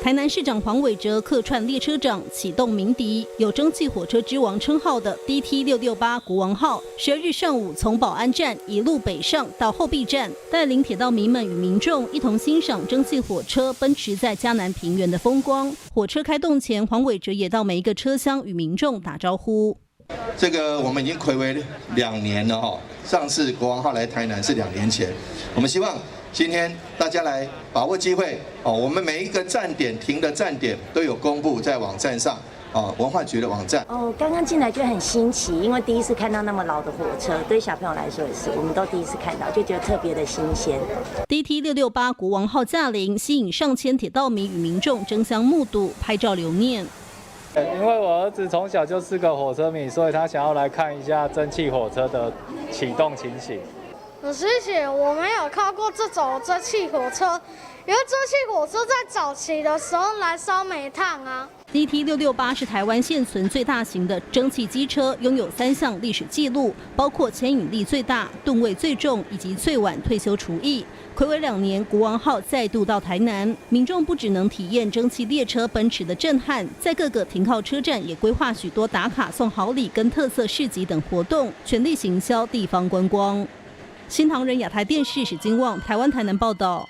台南市长黄伟哲客串列车长，启动鸣笛，有蒸汽火车之王称号的 DT668 国王号，12日上午从保安站一路北上到后壁站，带领铁道迷们与民众一同欣赏蒸汽火车奔驰在嘉南平原的风光。火车开动前，黄伟哲也到每一个车厢与民众打招呼。这个我们已经睽违2年了哈，上次国王号来台南是2年前，我们希望今天大家来把握机会哦，我们每一个站点停的站点都有公布在网站上啊，文化局的网站。刚刚进来就很新奇，因为第一次看到那么老的火车，对小朋友来说也是，我们都第一次看到，就觉得特别的新鲜。DT668 国王号驾临，吸引上千铁道迷与民众争相目睹、拍照留念。因为我儿子从小就是个火车迷，所以他想要来看一下蒸汽火车的启动情形。谢谢，我没有看过这种蒸汽火车，因为蒸汽火车在早期的时候燃烧煤炭啊。DT668 是台湾现存最大型的蒸汽机车，拥有3项历史记录，包括牵引力最大、吨位最重以及最晚退休除役。睽违2年，国王号再度到台南，民众不只能体验蒸汽列车奔驰的震撼，在各个停靠车站也规划许多打卡送好礼跟特色市集等活动，全力行销地方观光。新唐人亚太电视史金旺台湾台南报道。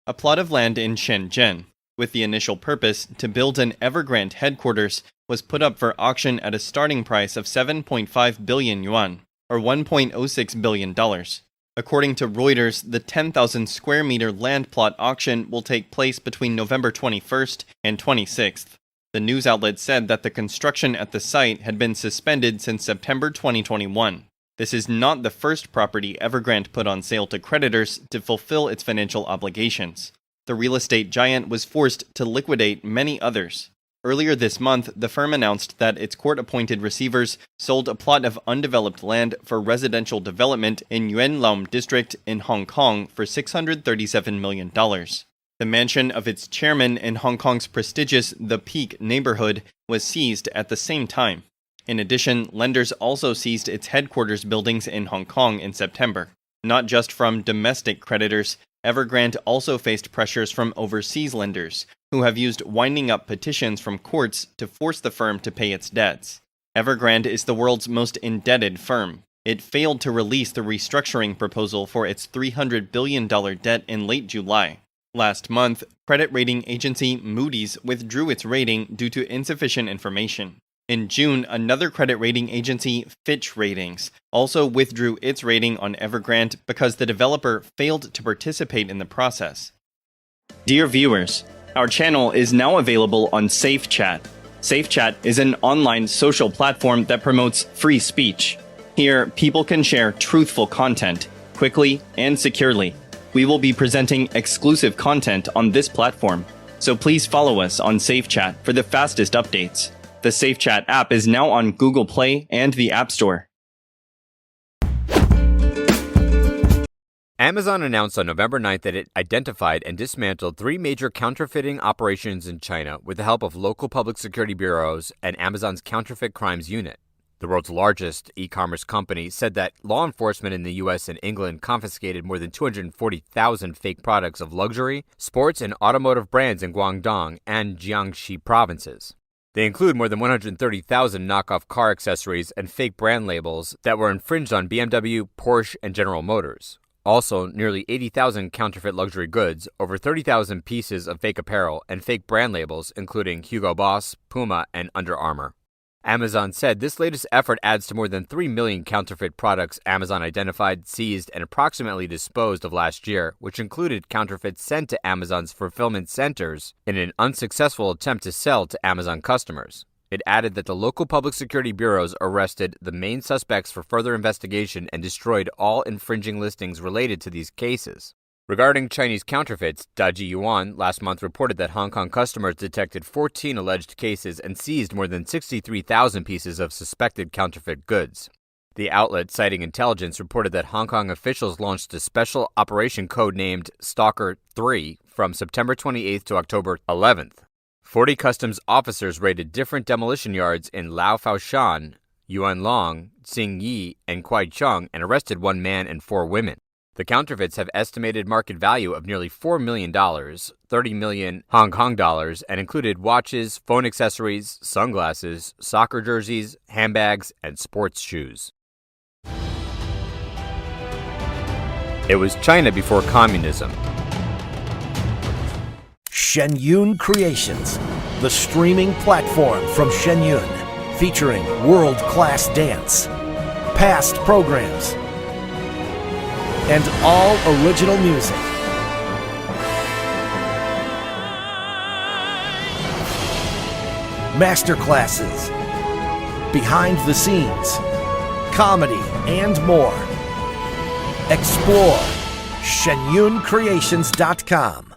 A plot of land in Shenzhe, with the initial purpose to build an Evergrande headquarters, was put up for auction at a starting price of 7.5 billion yuan, or $1.06 billion. According to Reuters, the 10,000 square meter land plot auction will take place between November 21st and 26th. The news outlet said that the construction at the site had been suspended since September 2021. This is not the first property Evergrande put on sale to creditors to fulfill its financial obligations. The real estate giant was forced to liquidate many others. Earlier this month, the firm announced that its court-appointed receivers sold a plot of undeveloped land for residential development in Yuen Long District in Hong Kong for $637 million. The mansion of its chairman in Hong Kong's prestigious The Peak neighborhood was seized at the same time. In addition, lenders also seized its headquarters buildings in Hong Kong in September. Not just from domestic creditors, Evergrande also faced pressures from overseas lenders, who have used winding up petitions from courts to force the firm to pay its debts. Evergrande is the world's most indebted firm. It failed to release the restructuring proposal for its $300 billion debt in late July. Last month, credit rating agency Moody's withdrew its rating due to insufficient information. In June, another credit rating agency, Fitch Ratings, also withdrew its rating on Evergrande because the developer failed to participate in the process. Dear viewers, our channel is now available on SafeChat. SafeChat is an online social platform that promotes free speech. Here, people can share truthful content, quickly and securely. We will be presenting exclusive content on this platform, so please follow us on SafeChat for the fastest updates. The SafeChat app is now on Google Play and the App Store. Amazon announced on November 9th that it identified and dismantled 3 major counterfeiting operations in China with the help of local public security bureaus and Amazon's Counterfeit Crimes Unit. The world's largest e-commerce company said that law enforcement in the U.S. and England confiscated more than 240,000 fake products of luxury, sports, and automotive brands in Guangdong and Jiangxi provinces. They include more than 130,000 knockoff car accessories and fake brand labels that were infringed on BMW, Porsche, and General Motors. Also, nearly 80,000 counterfeit luxury goods, over 30,000 pieces of fake apparel, and fake brand labels, including Hugo Boss, Puma, and Under Armour. Amazon said this latest effort adds to more than 3 million counterfeit products Amazon identified, seized, and approximately disposed of last year, which included counterfeits sent to Amazon's fulfillment centers in an unsuccessful attempt to sell to Amazon customers. It added that the local public security bureaus arrested the main suspects for further investigation and destroyed all infringing listings related to these cases. Regarding Chinese counterfeits, Daji Yuan last month reported that Hong Kong customers detected 14 alleged cases and seized more than 63,000 pieces of suspected counterfeit goods. The outlet, citing intelligence, reported that Hong Kong officials launched a special operation codenamed Stalker 3 from September 28th to October 11th. 40 customs officers raided different demolition yards in Lao Faoshan, Yuanlong, Xingyi, and Kwaicheng and arrested 1 man and 4 women. The counterfeits have estimated market value of nearly $4 million, 30 million Hong Kong dollars, and included watches, phone accessories, sunglasses, soccer jerseys, handbags, and sports shoes. It was China before communism. Shenyun Creations, the streaming platform from Shenyun, featuring world-class dance, past programs, and all original music. Masterclasses, behind the scenes, comedy, and more. Explore shenyuncreations.com.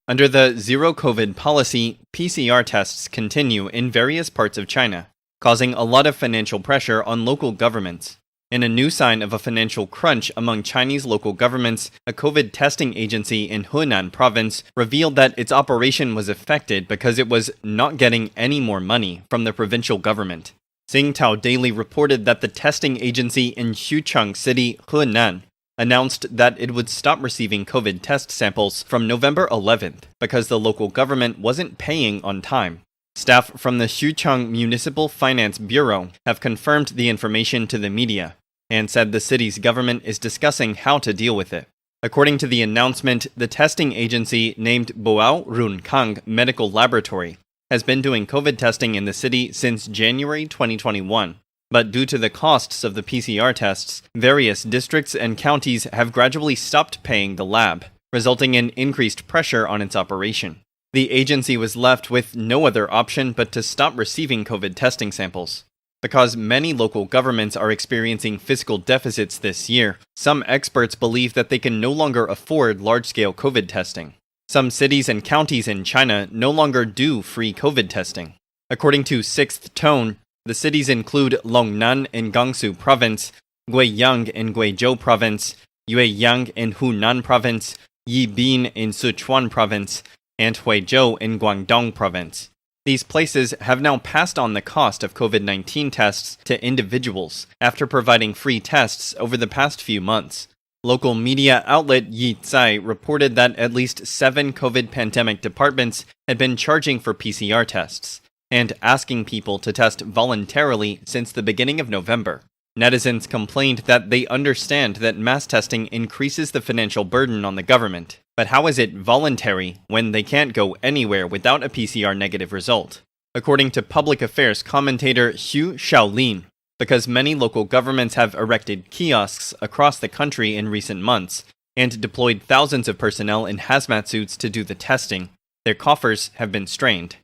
Under the zero COVID policy, PCR tests continue in various parts of China, causing a lot of financial pressure on local governments. In a new sign of a financial crunch among Chinese local governments, a COVID testing agency in Hunan province revealed that its operation was affected because it was not getting any more money from the provincial government. Xingtao Daily reported that the testing agency in Xuchang City, Hunan, announced that it would stop receiving COVID test samples from November 11th because the local government wasn't paying on time. Staff from the Xuchang Municipal Finance Bureau have confirmed the information to the media and said the city's government is discussing how to deal with it. According to the announcement, the testing agency named Boao Runkang Medical Laboratory has been doing COVID testing in the city since January 2021. But due to the costs of the PCR tests, various districts and counties have gradually stopped paying the lab, resulting in increased pressure on its operation. The agency was left with no other option but to stop receiving COVID testing samples. Because many local governments are experiencing fiscal deficits this year, some experts believe that they can no longer afford large-scale COVID testing. Some cities and counties in China no longer do free COVID testing. According to Sixth Tone, the cities include Longnan in Gansu Province, Guiyang in Guizhou Province, Yueyang in Hunan Province, Yibin in Sichuan Province, and Huizhou in Guangdong Province. These places have now passed on the cost of COVID-19 tests to individuals after providing free tests over the past few months. Local media outlet Yi Zai reported that at least 7 COVID pandemic departments had been charging for PCR tests and asking people to test voluntarily since the beginning of November. Netizens complained that they understand that mass testing increases the financial burden on the government, but how is it voluntary when they can't go anywhere without a PCR negative result? According to public affairs commentator Xu Shaolin, because many local governments have erected kiosks across the country in recent months and deployed thousands of personnel in hazmat suits to do the testing, their coffers have been strained.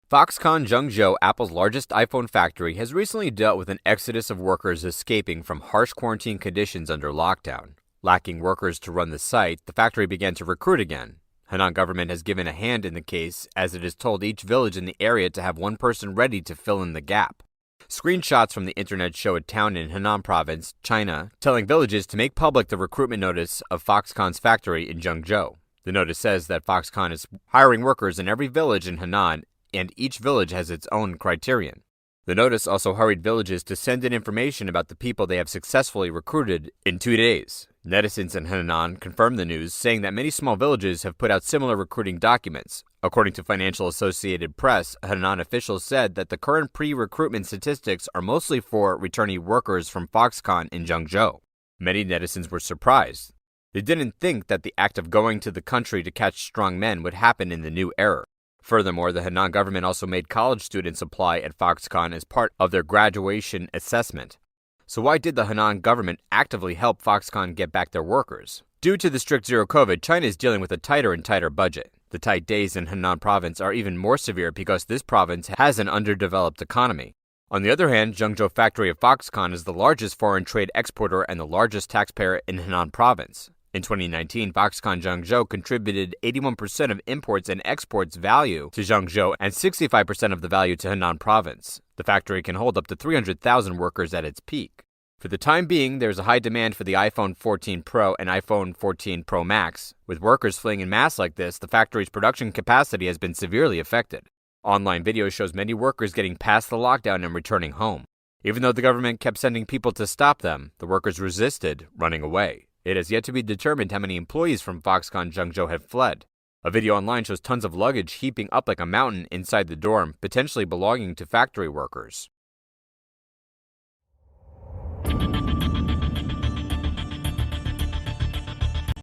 Foxconn Zhengzhou, Apple's largest iPhone factory, has recently dealt with an exodus of workers escaping from harsh quarantine conditions under lockdown. Lacking workers to run the site, the factory began to recruit again. Henan government has given a hand in the case, as it has told each village in the area to have one person ready to fill in the gap. Screenshots from the internet show a town in Henan province, China, telling villages to make public the recruitment notice of Foxconn's factory in Zhengzhou. The notice says that Foxconn is hiring workers in every village in Henan, and each village has its own criterion. The notice also hurried villages to send in information about the people they have successfully recruited in 2 days. Netizens in Henan confirmed the news, saying that many small villages have put out similar recruiting documents. According to Financial Associated Press, Henan officials said that the current pre-recruitment statistics are mostly for returnee workers from Foxconn in Zhengzhou. Many netizens were surprised. They didn't think that the act of going to the country to catch strong men would happen in the new era. Furthermore, the Henan government also made college students apply at Foxconn as part of their graduation assessment. So why did the Henan government actively help Foxconn get back their workers? Due to the strict zero COVID, China is dealing with a tighter and tighter budget. The tight days in Henan province are even more severe because this province has an underdeveloped economy. On the other hand, Zhengzhou factory of Foxconn is the largest foreign trade exporter and the largest taxpayer in Henan province. In 2019, Foxconn Zhengzhou contributed 81% of imports and exports value to Zhengzhou and 65% of the value to Henan province. The factory can hold up to 300,000 workers at its peak. For the time being, there's a high demand for the iPhone 14 Pro and iPhone 14 Pro Max. With workers fleeing en masse like this, the factory's production capacity has been severely affected. Online video shows many workers getting past the lockdown and returning home. Even though the government kept sending people to stop them, the workers resisted, running away. It has yet to be determined how many employees from Foxconn Zhengzhou have fled. A video online shows tons of luggage heaping up like a mountain inside the dorm, potentially belonging to factory workers.